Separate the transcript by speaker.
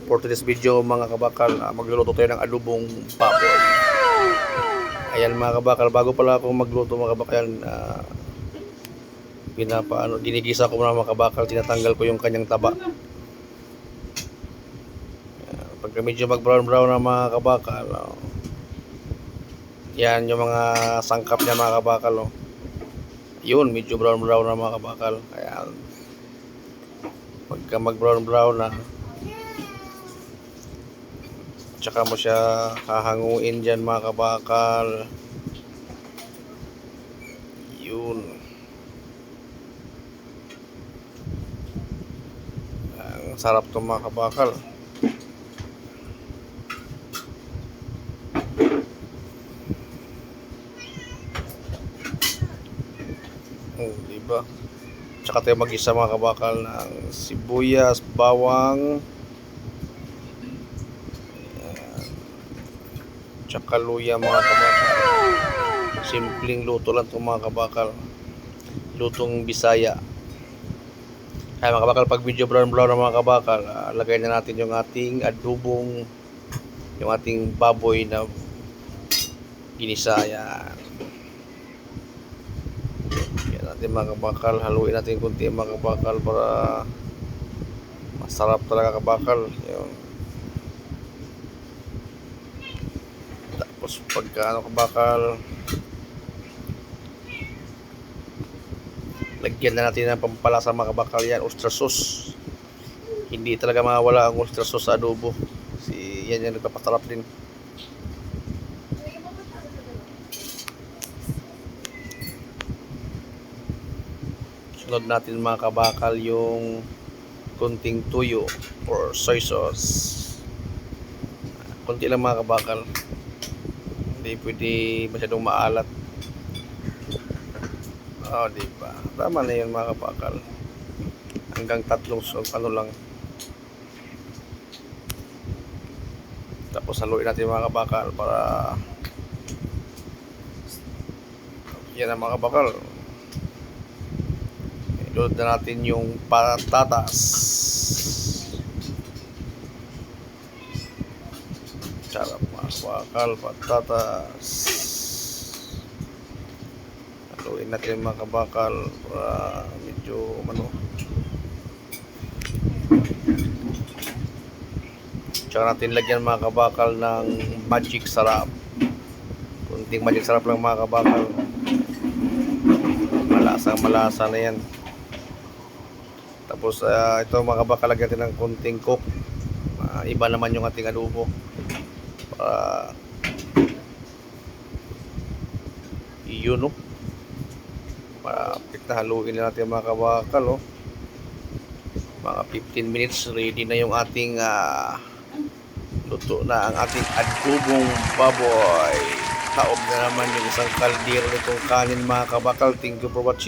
Speaker 1: For today's video mga kabakal, magluluto tayo ng adobong baboy. Ayan mga kabakal, bago pala ako magluto mga kabakal, ginigisa ko muna mga kabakal, tinatanggal ko yung kanyang taba. Pagka medyo mag brown na mga kabakal, yan yung mga sangkap niya mga kabakal. Yun, medyo brown na mga kabakal. Kaya pagka mag brown na, tsaka mo siya hahanguin dyan mga kabakal. Yun, ang sarap to mga kabakal. Diba? Tsaka tayo mag-isa mga kabakal ng sibuyas, bawang, tsaka luya mga kabakal. Simpleng luto lang itong mga kabakal, lutong Bisaya. Kaya mga kabakal, pag medyo brown na mga kabakal, lagay na natin yung ating adobong, yung ating baboy na ginisa. Yan natin mga kabakal, haluin natin kunti mga kabakal para masarap talaga kabakal. Yun. Tapos pagka kabakal, lagyan na natin ng pampalasa mga kabakal, yan oyster sauce. Hindi talaga mawala ang oyster sauce sa adobo. Yan yung nagpapasarap din. Sunod natin mga kabakal yung kunting tuyo or soy sauce. Kunti lang mga kabakal, hindi pwede masyadong maalat. Diba? Tama na yun mga kabakal. Hanggang 3 ano lang. Tapos haluin natin mga kabakal para yan ang mga kabakal. Ilod na natin yung patatas. Sarap mga kabakal, patatas. Haluin natin mga kabakal para medyo tsaka natin lagyan mga kabakal ng magic sarap. Kunting magic sarap lang mga kabakal. Malasa na yan. Tapos ito mga kabakal, lagyan natin ng kunting coke. Iba naman yung ating adobo. Yun malapit na haluin na natin mga kabakal. Mga 15 minutes, ready na yung ating luto na ang ating adobong baboy. Taob na naman yung isang kaldero nitong kanin mga kabakal. Thank you for watching.